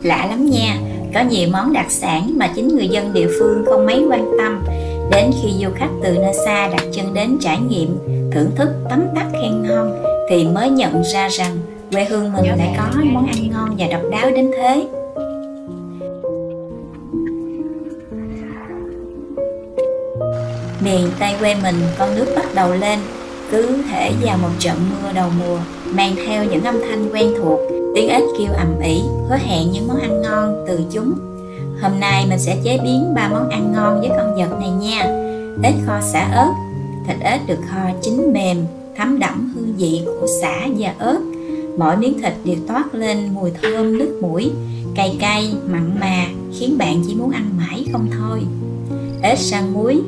Lạ lắm nha, có nhiều món đặc sản mà chính người dân địa phương không mấy quan tâm. Đến khi du khách từ nơi xa đặt chân đến trải nghiệm, thưởng thức tấm tắc khen ngon thì mới nhận ra rằng quê hương mình lại có món ăn ngon và độc đáo đến thế. Miền Tây quê mình con nước bắt đầu lên, cứ thể vào một trận mưa đầu mùa, mang theo những âm thanh quen thuộc, tiếng ếch kêu ầm ĩ, hứa hẹn những món ăn ngon từ chúng. Hôm nay mình sẽ chế biến 3 món ăn ngon với con vật này nha. Ếch kho sả ớt. Thịt ếch được kho chín mềm, thấm đẫm hương vị của sả và ớt. Mỗi miếng thịt đều toát lên mùi thơm nước mũi, cay cay, mặn mà, khiến bạn chỉ muốn ăn mãi không thôi. Ếch rang muối.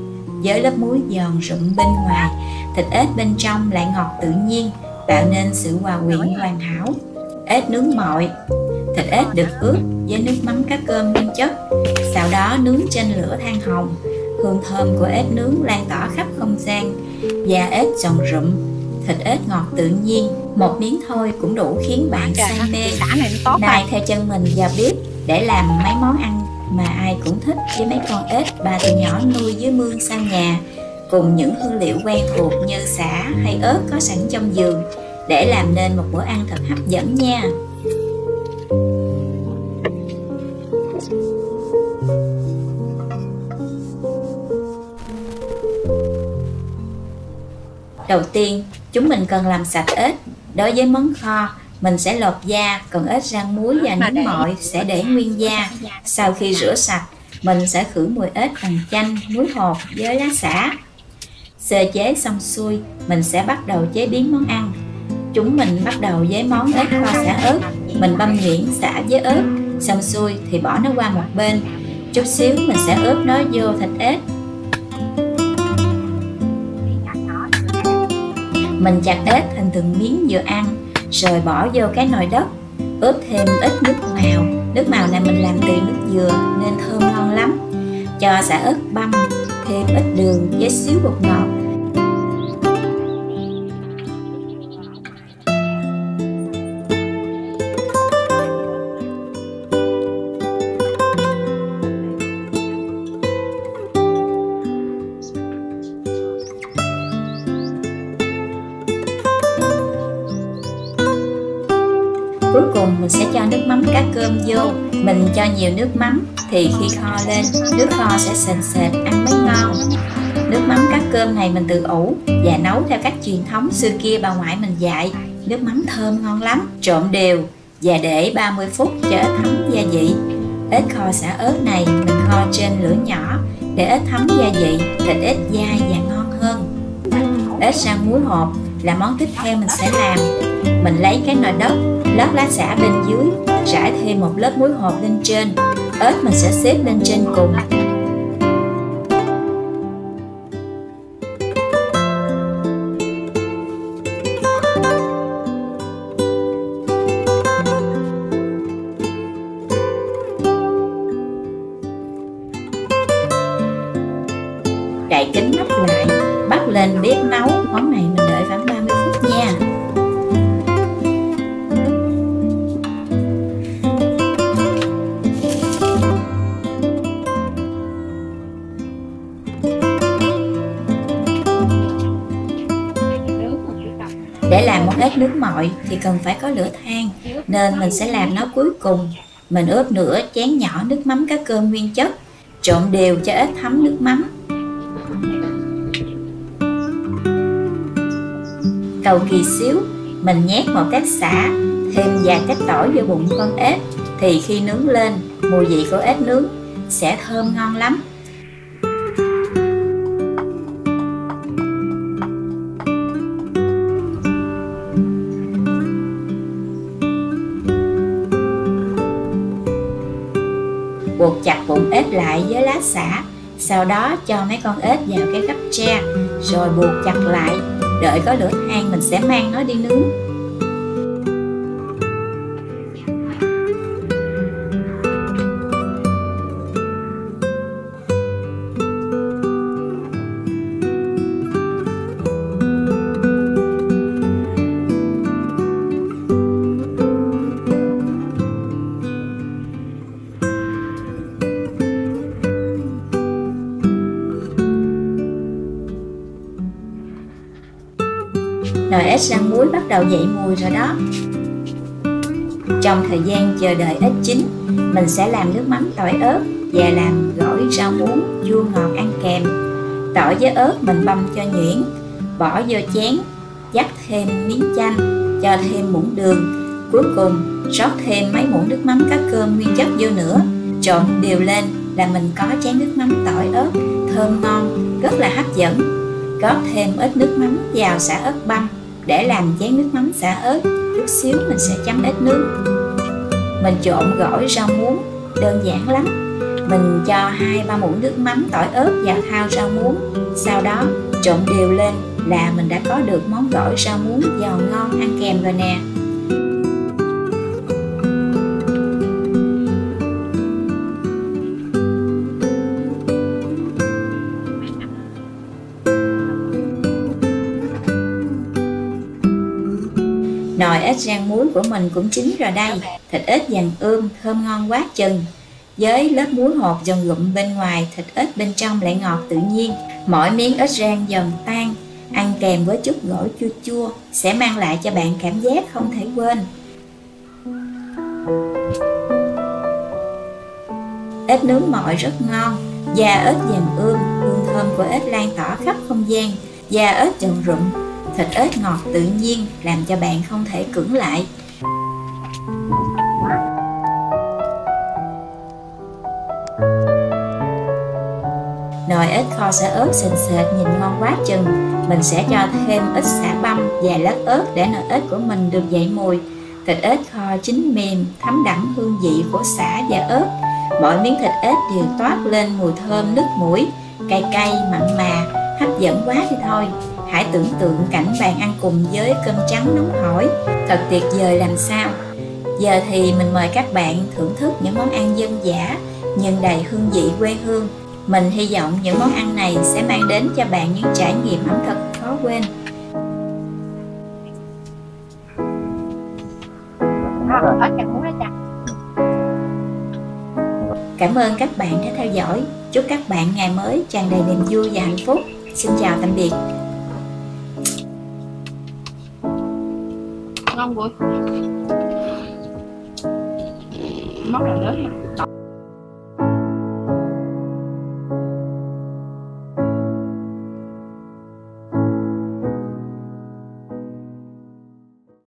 Với lớp muối giòn rụm bên ngoài, thịt ếch bên trong lại ngọt tự nhiên, tạo nên sự hòa quyện hoàn hảo. Ếch nướng mọi. Thịt ếch được ướp với nước mắm cá cơm nguyên chất, sau đó nướng trên lửa than hồng. Hương thơm của ếch nướng lan tỏa khắp không gian. Da ếch giòn rụm, thịt ếch ngọt tự nhiên, một miếng thôi cũng đủ khiến bạn say mê. Nay theo chân mình vào bếp để làm mấy món ăn mà ai cũng thích với mấy con ếch bà từ nhỏ nuôi dưới mương xa nhà, cùng những hương liệu quen thuộc như sả hay ớt có sẵn trong vườn, để làm nên một bữa ăn thật hấp dẫn nha. Đầu tiên, chúng mình cần làm sạch ếch. Đối với món kho, mình sẽ lột da, còn ếch rang muối và nướng mọi sẽ để nguyên da. Sau khi rửa sạch, mình sẽ khử mùi ếch bằng chanh, muối hột với lá sả. Sơ chế xong xuôi, mình sẽ bắt đầu chế biến món ăn. Chúng mình bắt đầu với món ếch kho sả ớt. Mình băm nhuyễn sả với ớt, xong xuôi thì bỏ nó qua một bên. Chút xíu mình sẽ ướp nó vô thịt ếch. Mình chặt ếch thành từng miếng vừa ăn, rồi bỏ vô cái nồi đất. Ướp thêm ít nước màu. Nước màu này mình làm từ nước dừa nên thơm ngon lắm. Cho sả ớt băm, thêm ít đường với xíu bột ngọt. Cuối cùng mình sẽ cho nước mắm cá cơm vô. Mình cho nhiều nước mắm thì khi kho lên, nước kho sẽ sền sệt, ăn mới ngon. Nước mắm cá cơm này mình tự ủ và nấu theo cách truyền thống xưa kia bà ngoại mình dạy. Nước mắm thơm ngon lắm. Trộn đều và để 30 phút cho ếch thấm gia vị. Ếch kho sả ớt này mình kho trên lửa nhỏ để ếch thấm gia vị, thịt ếch dai và ngon hơn. Ếch rang muối hột là món tiếp theo mình sẽ làm. Mình lấy cái nồi đất, lót lá sả bên dưới, rải thêm một lớp muối hột lên trên. Ếch mình sẽ xếp lên trên cùng. Đậy kín nắp lại, bắt lên bếp nấu. Món này mình đợi khoảng 30 phút nha. Để làm món ếch nướng mọi thì cần phải có lửa than, nên mình sẽ làm nó cuối cùng. Mình ướp nửa chén nhỏ nước mắm cá cơm nguyên chất, trộn đều cho ếch thấm nước mắm. Cầu kỳ xíu, mình nhét một tép xả, thêm vài tép tỏi vô bụng con ếch, thì khi nướng lên, mùi vị của ếch nướng sẽ thơm ngon lắm. Buộc chặt bụng ếch lại với lá xả, sau đó cho mấy con ếch vào cái gấp tre, rồi buộc chặt lại. Đợi có lửa than mình sẽ mang nó đi nướng. ếch rang muối bắt đầu dậy mùi rồi đó. Trong thời gian chờ đợi ếch chín, mình sẽ làm nước mắm tỏi ớt và làm gỏi rau muống chua ngọt ăn kèm. Tỏi với ớt mình băm cho nhuyễn, bỏ vô chén, dắt thêm miếng chanh, cho thêm muỗng đường. Cuối cùng rót thêm mấy muỗng nước mắm cá cơm nguyên chất vô nữa, trộn đều lên là mình có chén nước mắm tỏi ớt thơm ngon, rất là hấp dẫn. Góp thêm ít nước mắm vào xả ớt băm để làm chén nước mắm xả ớt. Chút xíu mình sẽ chấm ếch nướng. Mình trộn gỏi rau muống đơn giản lắm. Mình cho 2-3 muỗng nước mắm tỏi ớt vào thau rau muống, sau đó trộn đều lên là mình đã có được món gỏi rau muống giòn ngon ăn kèm rồi nè. Nồi ếch rang muối của mình cũng chín rồi đây. Thịt ếch vàng thơm ngon quá chừng. Với lớp muối hột giòn gụm bên ngoài, thịt ếch bên trong lại ngọt tự nhiên. Mỗi miếng ếch rang giòn tan, ăn kèm với chút gỏi chua chua sẽ mang lại cho bạn cảm giác không thể quên. Ếch nướng mọi rất ngon. Da ếch vàng hương thơm của ếch lan tỏa khắp không gian. Da ếch giòn rụm, thịt ếch ngọt tự nhiên làm cho bạn không thể cưỡng lại. Nồi ếch kho xả ớt sền sệt nhìn ngon quá chừng. Mình sẽ cho thêm ít sả băm và lát ớt để nồi ếch của mình được dậy mùi. Thịt ếch kho chín mềm, thấm đẫm hương vị của sả và ớt. Mỗi miếng thịt ếch đều toát lên mùi thơm nức mũi, cay cay mặn mà, hấp dẫn quá đi thôi. Hãy tưởng tượng cảnh bạn ăn cùng với cơm trắng nóng hổi, thật tuyệt vời làm sao. Giờ thì mình mời các bạn thưởng thức những món ăn dân dã nhưng đầy hương vị quê hương. Mình hy vọng những món ăn này sẽ mang đến cho bạn những trải nghiệm ẩm thực khó quên. Cảm ơn các bạn đã theo dõi. Chúc các bạn ngày mới tràn đầy niềm vui và hạnh phúc. Xin chào tạm biệt. Ngon vui. Món này lớn mà.